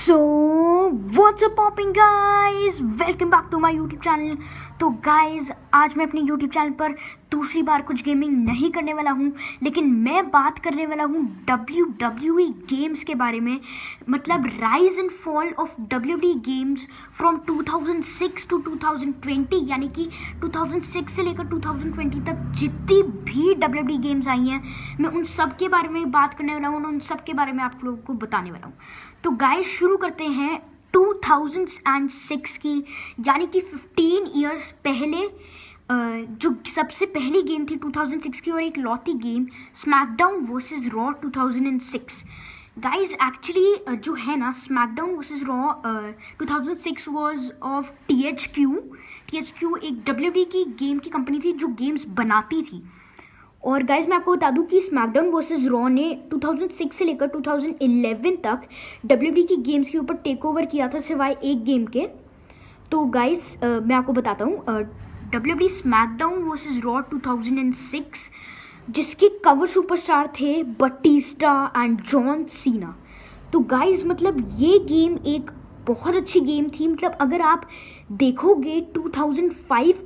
So what's up popping guys, welcome back to my YouTube channel. तो guys आज मैं अपने यूट्यूब चैनल पर दूसरी बार कुछ गेमिंग नहीं करने वाला हूँ, लेकिन मैं बात करने वाला हूँ WWE गेम्स के बारे में। मतलब rise and fall of WWE games from 2006 to 2020, यानी कि 2006 से लेकर 2020 तक जितनी भी WWE गेम्स आई हैं, मैं उन सब के बारे में बात करने वाला हूँ और उन सब के बारे में आप लोगों को बताने वाला हूँ। तो गाइस शुरू करते हैं 2006 की, यानी कि 15 इयर्स पहले जो सबसे पहली गेम थी 2006 की और एक लौती game SmackDown versus Raw 2006। Guys actually जो है ना, SmackDown versus Raw 2006 was of THQ एक WWE की गेम की कंपनी थी जो गेम्स बनाती थी। और गाइज मैं आपको बता दूं कि स्मैकडाउन वर्सेस रॉ ने 2006 से लेकर 2011 तक WWE की गेम्स के ऊपर टेक ओवर किया था, सिवाय एक गेम के। तो गाइज मैं आपको बताता हूँ WWE स्मैकडाउन वर्सेस रॉ 2006, जिसके कवर सुपरस्टार थे बटिस्टा एंड जॉन सीना। तो गाइज मतलब ये गेम एक बहुत अच्छी गेम थी। मतलब अगर आप देखोगे 2005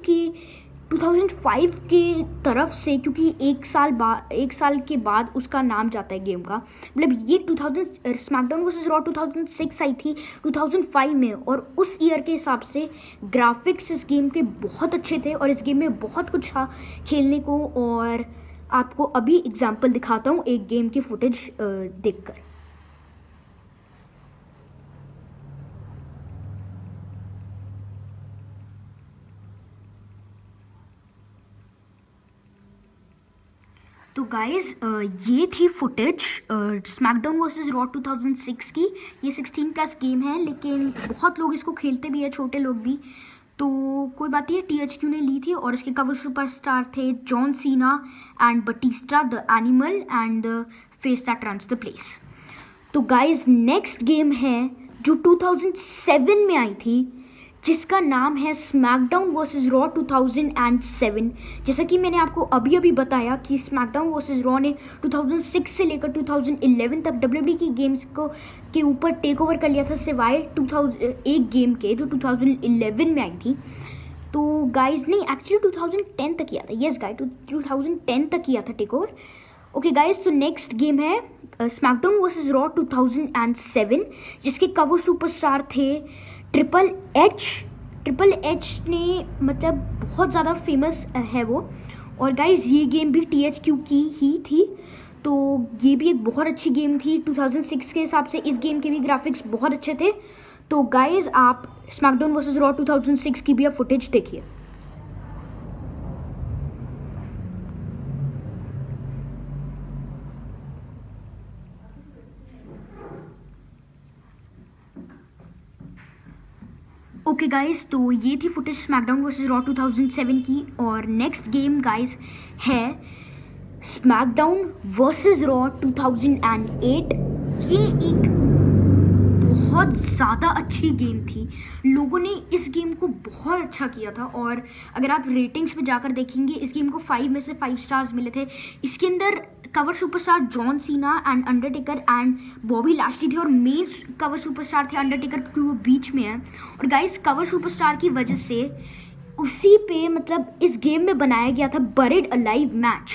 के तरफ से, क्योंकि एक साल के बाद उसका नाम जाता है गेम का। मतलब ये 2000 स्मैकडाउन वर्सेस रॉ 2006 आई थी 2005 में, और उस ईयर के हिसाब से ग्राफिक्स इस गेम के बहुत अच्छे थे और इस गेम में बहुत कुछ था खेलने को। और आपको अभी एग्जांपल दिखाता हूँ एक गेम की फुटेज देखकर। तो गाइज ये थी फुटेज स्मैकडाउन वर्सेस रॉ 2006 की। ये 16+ गेम है, लेकिन बहुत लोग इसको खेलते भी है, छोटे लोग भी। तो कोई बात नहीं, THQ ने ली थी और इसके कवर सुपरस्टार थे John Cena and Batista the animal and the face that runs the place. तो गाइज नेक्स्ट गेम है जो 2007 में आई थी, जिसका नाम है स्मैकडाउन वर्सेस रॉ 2007। जैसा कि मैंने आपको अभी अभी बताया कि स्मैकडाउन वर्सेस रॉ ने 2006 से लेकर 2011 तक WWE की गेम्स को के ऊपर टेक ओवर कर लिया था, सिवाय एक गेम के जो 2011 में आई थी। तो गाइज नहीं, एक्चुअली 2010 तक किया था। यस गाइज 2010 तक किया था टेक ओवर। ओके गाइज, तो नेक्स्ट गेम है स्मैकडाउन वर्सेस रॉ 2007, जिसके कवर सुपरस्टार थे ट्रिपल एच ने, मतलब बहुत ज़्यादा फेमस है वो। और गाइज ये गेम भी THQ की ही थी, तो ये भी एक बहुत अच्छी गेम थी 2006 के हिसाब से। इस गेम के भी ग्राफिक्स बहुत अच्छे थे। तो गाइज आप स्मैकडाउन वर्सेस रॉ 2006 की भी आप फुटेज देखिए। ओके गाइज, तो ये थी फुटेज स्मैकडाउन वर्सेस रॉ 2007 की। और नेक्स्ट गेम गाइज है स्मैकडाउन वर्सेस रॉ 2008। ये एक बहुत ज़्यादा अच्छी गेम थी, लोगों ने इस गेम को बहुत अच्छा किया था। और अगर आप रेटिंग्स में जाकर देखेंगे, इस गेम को 5 में से 5 स्टार्स मिले थे। इसके अंदर cover superstar John Cena and Undertaker and Bobby Lashley थे, और मेन कवर सुपरस्टार थे अंडरटेकर, क्योंकि वो बीच में है। और गाइस कवर सुपरस्टार की वजह से उसी पे मतलब इस गेम में बनाया गया था बरेड अलाइव मैच,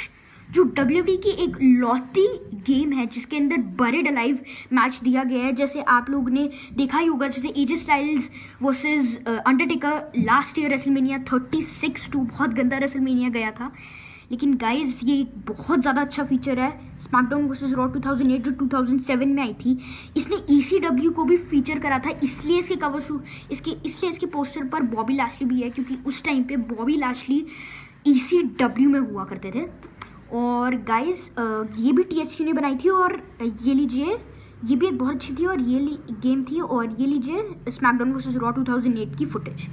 जो WWE की एक लौती गेम है जिसके अंदर बरेड अलाइव मैच दिया गया है। जैसे आप लोग ने देखा ही होगा, जैसे AJ Styles versus Undertaker last year WrestleMania 36 too बहुत गंदा रेसलमेनिया गया था। लेकिन गाइज ये एक बहुत ज़्यादा अच्छा फीचर है स्मैकडाउन वर्सेस रॉ 2008 जो 2007 में आई थी। इसने ECW को भी फीचर करा था, इसलिए इसके पोस्टर पर बॉबी लैशली भी है, क्योंकि उस टाइम पे बॉबी लैशली ECW में हुआ करते थे। और गाइज ये भी THQ ने बनाई थी। और ये लीजिए, ये भी एक बहुत अच्छी थी और ये गेम थी। और ये लीजिए स्मैकडाउन वर्सेस रॉ 2008 की फुटेज।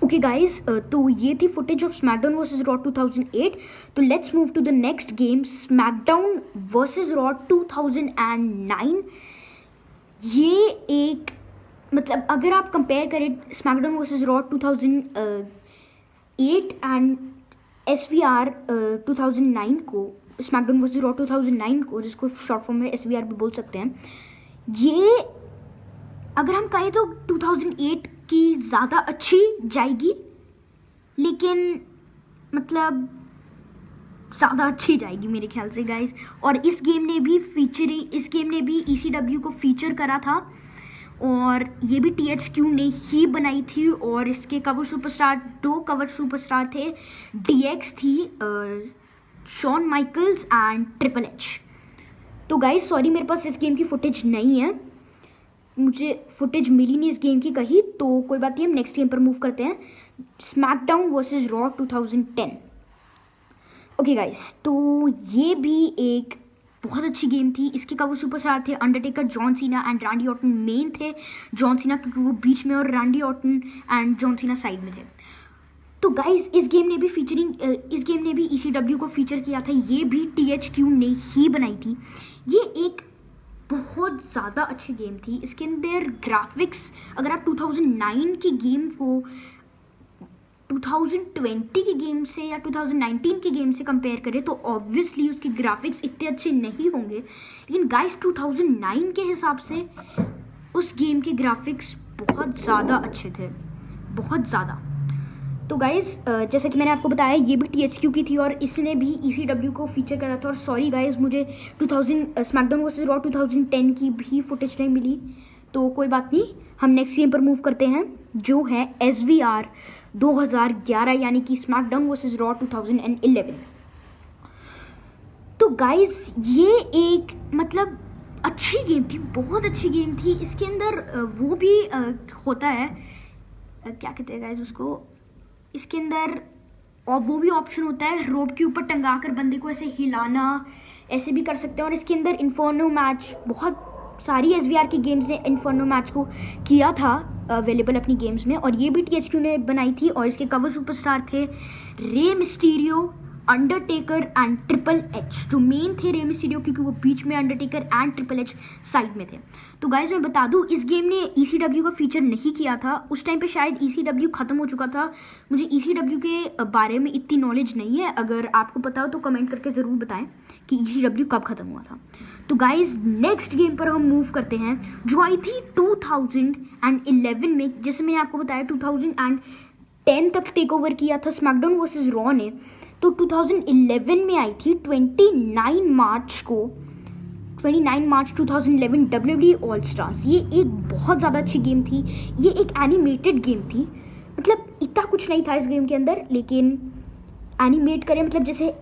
ओके गाइज, तो ये थी footage of SmackDown versus Raw 2008। तो let's move to the next game, SmackDown versus Raw 2009। ये एक मतलब अगर आप कंपेयर करें SmackDown versus Raw 2008 and SVR 2009 को, स्मैकडाउन वर्सेस रॉ 2009 को, जिसको शॉर्ट फॉर्म में SVR भी बोल सकते हैं, ये अगर हम कहें तो 2008 की ज़्यादा अच्छी जाएगी, लेकिन मतलब ज़्यादा अच्छी जाएगी मेरे ख्याल से गाइस। और इस गेम ने भी ECW को फीचर करा था, और ये भी THQ ने ही बनाई थी, और इसके दो कवर सुपरस्टार थे, DX थी, Shawn Michaels and Triple H. तो गाइस सॉरी, मेरे पास इस गेम की फुटेज नहीं है, मुझे फुटेज मिली नहीं इस गेम की कहीं, तो कोई बात नहीं, हम नेक्स्ट गेम पर मूव करते हैं, SmackDown versus raw 2010। Okay guys, तो ये भी एक बहुत अच्छी गेम थी। इसके कवर सुपरस्टार थे Undertaker, John Cena and Randy Orton. Main थे जॉन सीना क्योंकि वो बीच में, और Randy Orton and John Cena side में थे। तो गाइस इस गेम ने भी ECW को फीचर किया था, ये भी THQ ने ही बनाई थी। ये एक बहुत ज़्यादा अच्छी गेम थी। इसके अंदर ग्राफिक्स, अगर आप 2009 की गेम को 2020 की गेम से या 2019 की गेम से कंपेयर करें तो ऑब्वियसली उसके ग्राफिक्स इतने अच्छे नहीं होंगे, लेकिन गाइस 2009 के हिसाब से उस गेम के ग्राफिक्स बहुत ज़्यादा अच्छे थे, बहुत ज़्यादा। तो गाइस जैसे कि मैंने आपको बताया, ये भी THQ की थी और इसने भी ECW को फीचर करा था। और सॉरी गाइस, मुझे स्मैकडाउन वर्सेस रॉ 2010 की भी फुटेज नहीं मिली, तो कोई बात नहीं, हम नेक्स्ट गेम पर मूव करते हैं, जो है SVR 2011, यानी कि स्मैकडाउन वर्सेस रॉ 2011। तो गाइस ये एक मतलब अच्छी गेम थी, बहुत अच्छी गेम थी। इसके अंदर वो भी होता है, क्या कहते हैं गाइस उसको, इसके अंदर और वो भी ऑप्शन होता है रोप के ऊपर टंगा कर बंदे को ऐसे हिलाना, ऐसे भी कर सकते हैं। और इसके अंदर इन्फर्नो मैच, बहुत सारी SVR की गेम्स ने इन्फर्नो मैच को किया था अवेलेबल अपनी गेम्स में, और ये भी THQ ने बनाई थी। और इसके कवर सुपरस्टार थे Rey Mysterio, Undertaker and Triple H. जो मेन थे रे मिस्टीरियो क्योंकि वो बीच में, Undertaker and Triple H side में थे। तो गाइज मैं बता दूं, इस गेम ने ECW का फीचर नहीं किया था, उस टाइम पे शायद ECW खत्म हो चुका था। मुझे ECW के बारे में इतनी नॉलेज नहीं है, अगर आपको पता हो तो कमेंट करके ज़रूर बताएं कि ECW कब खत्म हुआ था। तो गाइज नेक्स्ट गेम पर हम मूव करते हैं, जो आई थी 2011 में। जैसे मैंने आपको बताया 2010 तक टेक ओवर किया था स्मैकडाउन वर्सेस रॉ ने, तो 2011 में आई थी 29 मार्च 2011 WWE ऑल स्टार्स। ये एक बहुत ज़्यादा अच्छी गेम थी, ये एक एनिमेटेड गेम थी। मतलब इतना कुछ नहीं था इस गेम के अंदर, लेकिन एनिमेट करें, मतलब जैसे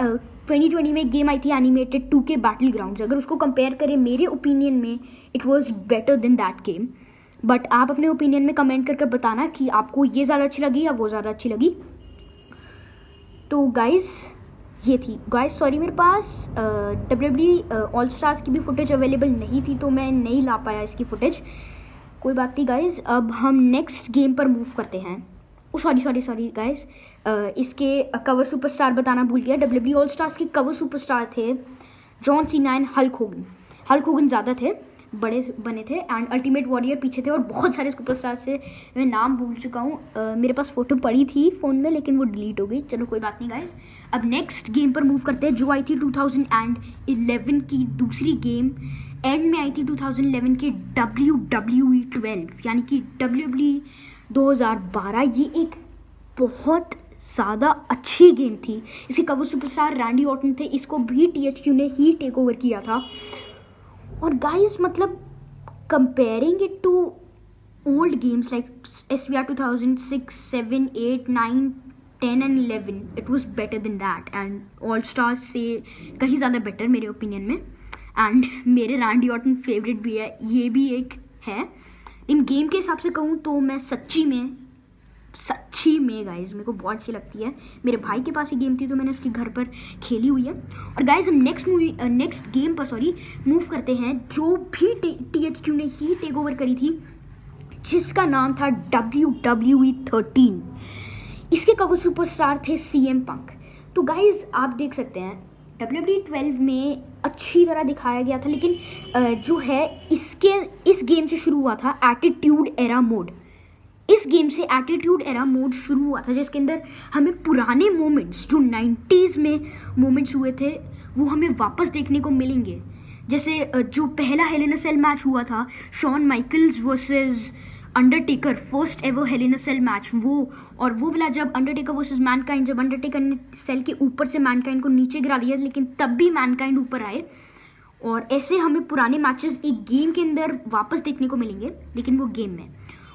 2020 में एक गेम आई थी एनिमेटेड 2K बैटल ग्राउंड्स, अगर उसको कंपेयर करें मेरे ओपिनियन में it was better than that game. But आप अपने ओपिनियन में कमेंट करके बताना कि आपको ये ज़्यादा अच्छी लगी या वो ज़्यादा अच्छी लगी। तो गाइस ये थी। गाइस सॉरी, मेरे पास WWE ऑल स्टार्स की भी फुटेज अवेलेबल नहीं थी, तो मैं नहीं ला पाया इसकी फुटेज। कोई बात नहीं गाइस, अब हम नेक्स्ट गेम पर मूव करते हैं। सॉरी गाइस, इसके कवर सुपरस्टार बताना भूल गया। WWE ऑल स्टार्स के कवर सुपरस्टार थे John Cena and Hulk Hogan ज़्यादा थे, बड़े बने थे, एंड अल्टीमेट वॉरियर पीछे थे, और बहुत सारे सुपरस्टार से मैं नाम भूल चुका हूँ। मेरे पास फ़ोटो पड़ी थी फ़ोन में, लेकिन वो डिलीट हो गई। चलो कोई बात नहीं गाइस, अब नेक्स्ट गेम पर मूव करते हैं, जो आई थी 2011 की दूसरी गेम। एंड में आई थी 2011 के WWE 12, यानी कि WWE 2012। ये एक बहुत ज़्यादा अच्छी गेम थी। इसके कवर सुपरस्टार रैंडी ऑर्टन थे, इसको भी THQ ने ही टेक ओवर किया था। और गाइस मतलब comparing it to old games like SVR 2006, 7, 8, 9, 10 and 11, it was better than that, and all stars से कहीं ज़्यादा बेटर मेरे ओपिनियन में। एंड मेरे रैंडी ऑर्टन फेवरेट भी है, ये भी एक है। इन गेम के हिसाब से कहूँ तो मैं सच्ची में गाइज मेरे को बहुत अच्छी लगती है। मेरे भाई के पास ही गेम थी तो मैंने उसके घर पर खेली हुई है। और गाइज हम नेक्स्ट गेम पर मूव करते हैं, जो भी THQ ने ही टेक ओवर करी थी, जिसका नाम था WWE 13। इसके कवर सुपरस्टार थे CM पंक। तो गाइज आप देख सकते हैं WWE 12 में अच्छी तरह दिखाया गया था, लेकिन जो है इस गेम से शुरू हुआ था एटीट्यूड एरा मोड। इस गेम से एटीट्यूड एरा मोड शुरू हुआ था, जिसके अंदर हमें पुराने मोमेंट्स जो 90s में मोमेंट्स हुए थे वो हमें वापस देखने को मिलेंगे। जैसे जो पहला Hell in a Cell match हुआ था, Shawn Michaels versus Undertaker, first ever Hell in a Cell match, वो वाला जब अंडरटेकर वर्सेस मैनकाइंड, जब अंडरटेकर ने सेल के ऊपर से मैनकाइंड को नीचे गिरा दिया, लेकिन तब भी मैनकाइंड ऊपर आए। और ऐसे हमें पुराने मैचेस एक गेम के अंदर वापस देखने को मिलेंगे, लेकिन वो गेम में।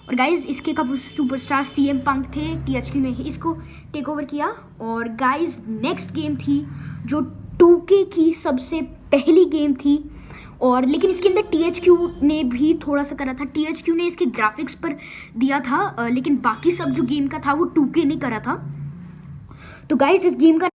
और गाइज इसके कब सुपरस्टार CM पंक थे, THQ ने इसको टेक ओवर किया। और गाइज नेक्स्ट गेम थी जो 2K की सबसे पहली गेम थी, और लेकिन इसके अंदर THQ ने भी थोड़ा सा करा था। THQ ने इसके ग्राफिक्स पर दिया था, लेकिन बाकी सब जो गेम का था वो 2K ने करा था। तो गाइज इस गेम का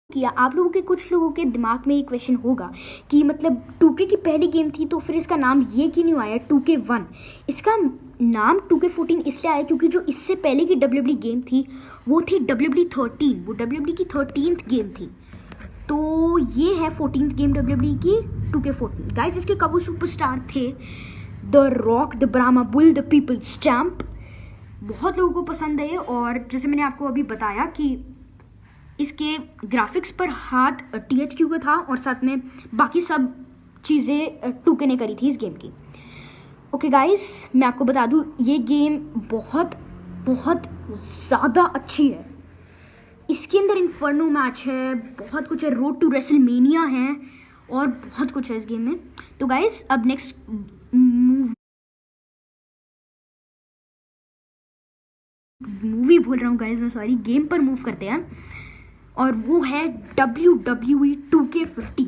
किया, आप लोगों के कुछ लोगों के दिमाग में एक क्वेश्चन होगा कि मतलब 2K की पहली गेम थी तो फिर इसका नाम ये क्यों नहीं आया 2K1। इसका नाम 2K14 इसलिए आया क्योंकि जो इससे पहले की WWE गेम थी वो थी WWE 13, वो WWE की 13th गेम थी। तो ये है 14th गेम WWE की 2K14। गाइस इसके कबू सुपरस्टार थे the Rock, the Brahma Bull, the People's Champ. बहुत लोगों को पसंद है, और जैसे मैंने आपको अभी बताया कि इसके ग्राफिक्स पर हाथ THQ का था, और साथ में बाकी सब चीज़ें 2K ने करी थी इस गेम की। ओके गाइस, मैं आपको बता दूं ये गेम बहुत बहुत ज़्यादा अच्छी है। इसके अंदर इन्फर्नो मैच है, बहुत कुछ है, रोड टू रेसलमेनिया है, और बहुत कुछ है इस गेम में। तो गाइस अब नेक्स्ट मूवी बोल रहा हूँ गाइस, मैं सॉरी, गेम पर मूव करते हैं, और वो है WWE 2K15।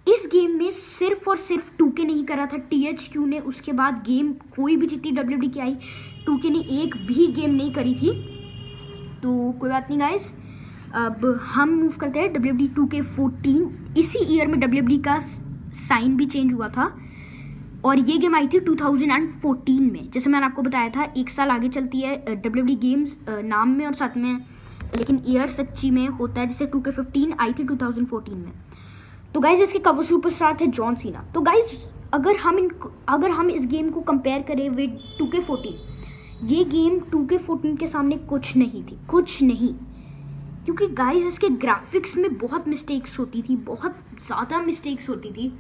इस गेम में सिर्फ और सिर्फ 2K नहीं करा था, THQ ने। उसके बाद गेम कोई भी जितनी WWE की आई, 2K ने एक भी गेम नहीं करी थी। तो कोई बात नहीं गाइस, अब हम मूव करते हैं WWE 2K14। इसी ईयर में WWE का साइन भी चेंज हुआ था, और ये गेम आई थी 2014 में। जैसे मैंने आपको बताया था, एक साल आगे चलती है WWE गेम्स नाम में और साथ में, लेकिन ईयर सच्ची में होता है। जैसे 2K15 आई थी 2014 में। तो गाइज इसके कवर सुपरस्टार थे जॉन सीना। तो गाइज अगर हम इस गेम को कंपेयर करें विद 2K14, ये गेम 2K14 के सामने कुछ नहीं थी, कुछ नहीं। क्योंकि गाइज इसके ग्राफिक्स में बहुत मिस्टेक्स होती थी, बहुत ज़्यादा मिस्टेक्स होती थी।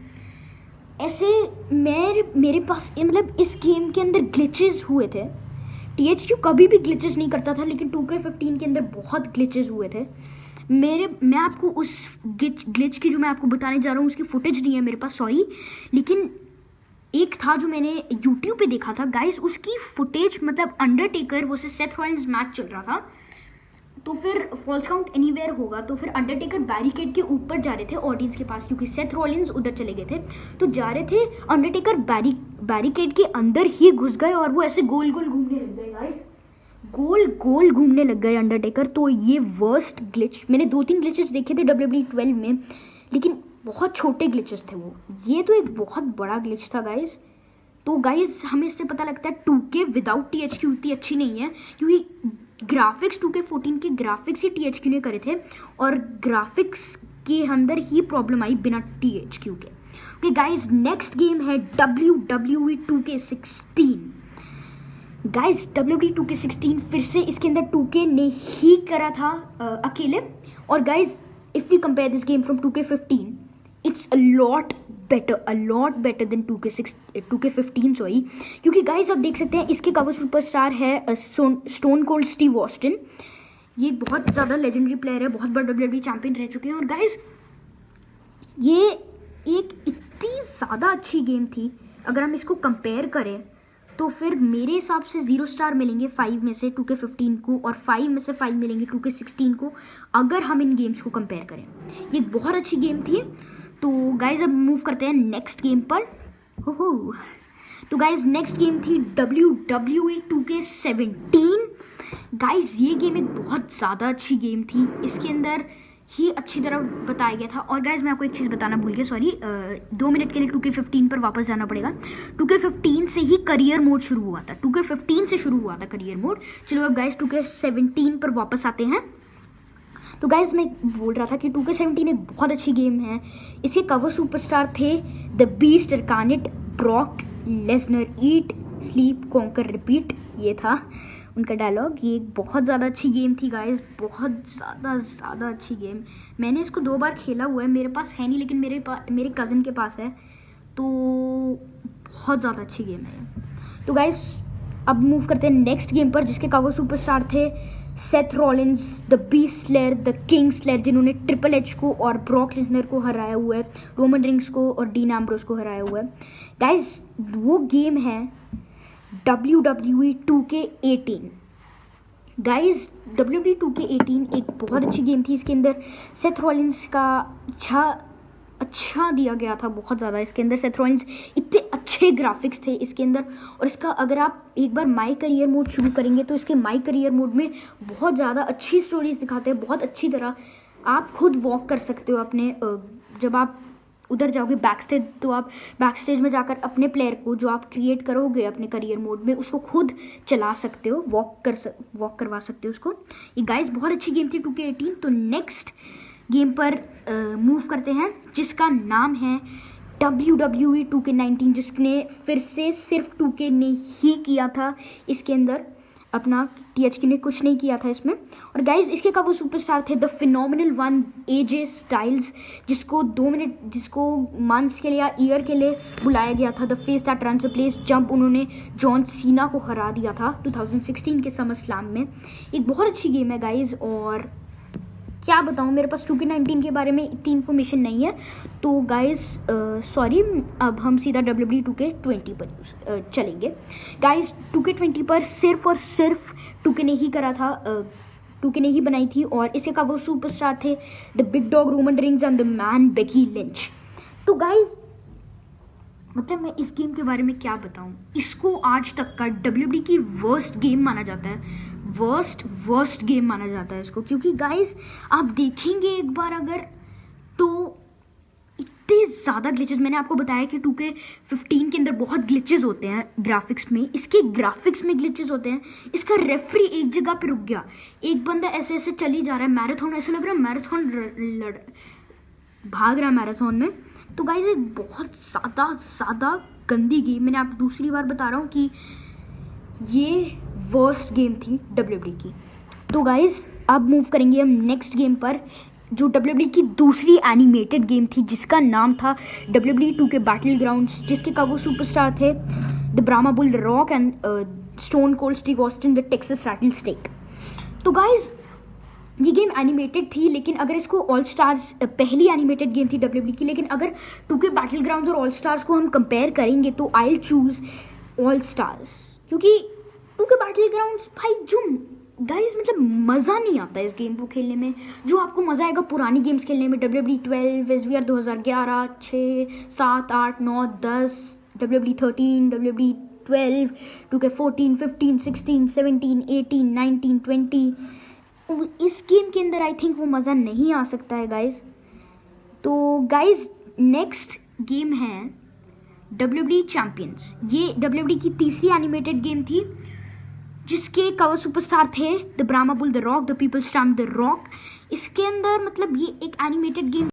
ऐसे मेरे पास मतलब इस गेम के अंदर ग्लिचेस हुए थे। THQ कभी भी ग्लिचेस नहीं करता था, लेकिन 2K15 के अंदर बहुत ग्लिचेस हुए थे। मैं आपको उस ग्लिच की जो मैं आपको बताने जा रहा हूँ उसकी फुटेज नहीं है मेरे पास, सॉरी, लेकिन एक था जो मैंने YouTube पे देखा था गाइस, उसकी फुटेज मतलब Undertaker versus Seth Rollins match चल रहा था। तो फिर फॉल्स काउंट एनीवेयर होगा, तो फिर अंडरटेकर बैरिकेड के ऊपर जा रहे थे ऑडियंस के पास, क्योंकि सेथ रॉलिन्स उधर चले गए थे। तो जा रहे थे, अंडरटेकर बैरिकेड के अंदर ही घुस गए, और वो ऐसे गोल गोल घूमने लग गए गाइस, गोल गोल घूमने लग गए अंडरटेकर। तो ये वर्स्ट ग्लिच, मैंने 2-3 ग्लिचेस देखे थे WWE 12 में, लेकिन बहुत छोटे ग्लिचेस थे वो। ये तो एक बहुत बड़ा ग्लिच था गाइस। तो गाइस हमें इससे पता लगता है 2K विदाउट THQ उतनी अच्छी नहीं है, क्योंकि ग्राफिक्स 2K14 के ग्राफिक्स ही THQ ने करे थे, और ग्राफिक्स के अंदर ही प्रॉब्लम आई बिना THQ के। ओके गाइस, नेक्स्ट गेम है WWE 2K16। Guys WWE 2K16 फिर से इसके अंदर 2K ने ही करा था अकेले। और guys if you compare this game from 2K15, it's a lot better than 2K15 sorry. क्योंकि गाइस आप देख सकते हैं इसके कवर सुपरस्टार है स्टोन कोल्ड स्टीव ऑस्टिन। ये बहुत ज़्यादा लेजेंडरी प्लेयर है, बहुत बड़ा WWE चैंपियन रह चुके हैं। और गाइस ये एक इतनी ज़्यादा अच्छी गेम थी, अगर हम इसको कंपेयर करें तो फिर मेरे हिसाब से 0 स्टार मिलेंगे 5 में से 2K15 को, और 5 में से 5 मिलेंगे 2K16 को, अगर हम इन गेम्स को कंपेयर करें। ये एक बहुत अच्छी गेम थी। तो गाइज अब मूव करते हैं नेक्स्ट गेम पर। हो तो गाइज नेक्स्ट गेम थी WWE 2K17। गाइज ये गेम एक बहुत ज़्यादा अच्छी गेम थी, इसके अंदर ही अच्छी तरह बताया गया था। और गाइज मैं आपको एक चीज़ बताना भूल गया, सॉरी, 2 मिनट के लिए 2K15 पर वापस जाना पड़ेगा। 2K15 से ही करियर मोड शुरू हुआ था, 2K15 से शुरू हुआ था करियर मोड। चलो अब गाइज 2K17 पर वापस आते हैं। तो गाइज मैं बोल रहा था कि 2K17 एक बहुत अच्छी गेम है। इसके कवर सुपरस्टार थे the beast, incarnate, Brock Lesnar, eat sleep conquer repeat, ये था उनका डायलॉग। ये एक बहुत ज़्यादा अच्छी गेम थी गाइज, बहुत ज़्यादा अच्छी गेम। मैंने इसको 2 बार खेला हुआ है, मेरे पास है नहीं लेकिन मेरे कज़न के पास है, तो बहुत ज़्यादा अच्छी गेम है। तो गाइज अब मूव करते हैं नेक्स्ट गेम पर, जिसके कवर सुपरस्टार थे Seth Rollins, the beast slayer, the king slayer, जिन्होंने ट्रिपल एच को और ब्रॉक लेसनर को हराया हुआ है, रोमन रिंग्स को और डीन एम्ब्रोस को हराया हुआ है। गाइज वो गेम है WWE 2K18। Guys WWE 2K18 एक बहुत अच्छी गेम थी। इसके अंदर सेथ रॉलिन्स का अच्छा दिया गया था, बहुत ज़्यादा। इसके अंदर सेथ रॉलिन्स इतने अच्छे ग्राफिक्स थे इसके अंदर, और इसका अगर आप एक बार माई करियर मोड शुरू करेंगे तो इसके माई करियर मोड में बहुत ज़्यादा अच्छी स्टोरीज दिखाते हैं, बहुत अच्छी तरह। आप खुद वॉक कर सकते हो अपने, जब आप उधर जाओगे बैक स्टेज, तो आप बैक स्टेज में जाकर अपने प्लेयर को जो आप क्रिएट करोगे अपने करियर मोड में, उसको खुद चला सकते हो, वॉक करवा सकते हो उसको। ये गाइस बहुत अच्छी गेम थी 2K18। तो नेक्स्ट गेम पर मूव करते हैं, जिसका नाम है WWE 2K19, जिसने फिर से सिर्फ 2K ने ही किया था इसके अंदर, अपना THQ ने कुछ नहीं किया था इसमें। और गाइज इसके कवर सुपरस्टार थे the phenomenal one AJ styles, जिसको 2 मिनट, जिसको मंथ्स के लिए या ईयर के लिए बुलाया गया था। The face that runs a place jump, उन्होंने जॉन सीना को हरा दिया था 2016 के समर स्लैम में। एक बहुत अच्छी गेम है गाइज, और क्या बताऊँ, मेरे पास 2K19 के बारे में इतनी इन्फॉर्मेशन नहीं है। तो गाइज सॉरी, अब हम सीधा WWE 2K20 पर चलेंगे। गाइज 2K20 पर सिर्फ और सिर्फ 2K ने ही करा था, 2K ने ही बनाई थी, और इसके कवर सुपरस्टार थे the big dog Roman rings and the man Becky Lynch. तो गाइज मतलब मैं इस गेम के बारे में क्या बताऊँ, इसको आज तक का WWE की वर्स्ट गेम माना जाता है, वर्स्ट गेम माना जाता है इसको। क्योंकि गाइस आप देखेंगे एक बार अगर, तो इतने ज़्यादा ग्लिचेस, मैंने आपको बताया कि 2K15 के अंदर बहुत ग्लिचेस होते हैं ग्राफिक्स में, इसके ग्राफिक्स में ग्लिचेस होते हैं। इसका रेफरी एक जगह पे रुक गया, एक बंदा ऐसे ऐसे चली जा रहा है मैराथन, ऐसे लग रहा है मैराथन भाग रहा है मैराथन में। तो गाइस एक बहुत ज़्यादा गंदी गेम, मैंने आप दूसरी बार बता रहा हूँ कि ये वर्स्ट गेम थी WWE की। तो गाइज अब मूव करेंगे हम नेक्स्ट गेम पर, जो WWE की दूसरी एनिमेटेड गेम थी, जिसका नाम था WWE 2K बैटल ग्राउंड्स, जिसके कवर सुपरस्टार थे the Brahma bull, the Rock and Stone Cold Steve Austin, the Texas rattlesnake. तो गाइज ये गेम एनिमेटेड थी, लेकिन अगर इसको ऑल स्टार्स, पहली एनिमेटेड गेम थी WWE की, लेकिन अगर 2K बैटल ग्राउंड्स और ऑल स्टार्स को हम कंपेयर करेंगे तो आई चूज ऑल स्टार्स, क्योंकि 2K बैटल ग्राउंड्स भाई जो गाइस मतलब मज़ा नहीं आता इस गेम को खेलने में, जो आपको मज़ा आएगा पुरानी गेम्स खेलने में, WWE 12, SVR 2011, 6, 7, 8, 9, 10, WWE 13, WWE 12, 2K14, 15, 16, 17, 18, 19, 20। इस गेम के अंदर आई थिंक वो मज़ा नहीं आ सकता है गाइस। तो गाइस नेक्स्ट गेम है WWE चैम्पियंस। ये WWE की तीसरी एनिमेटेड गेम थी, जिसके कवर सुपरस्टार थे the Brahma bull, the Rock, the people champ, the Rock. इसके अंदर मतलब ये एक एनिमेटेड गेम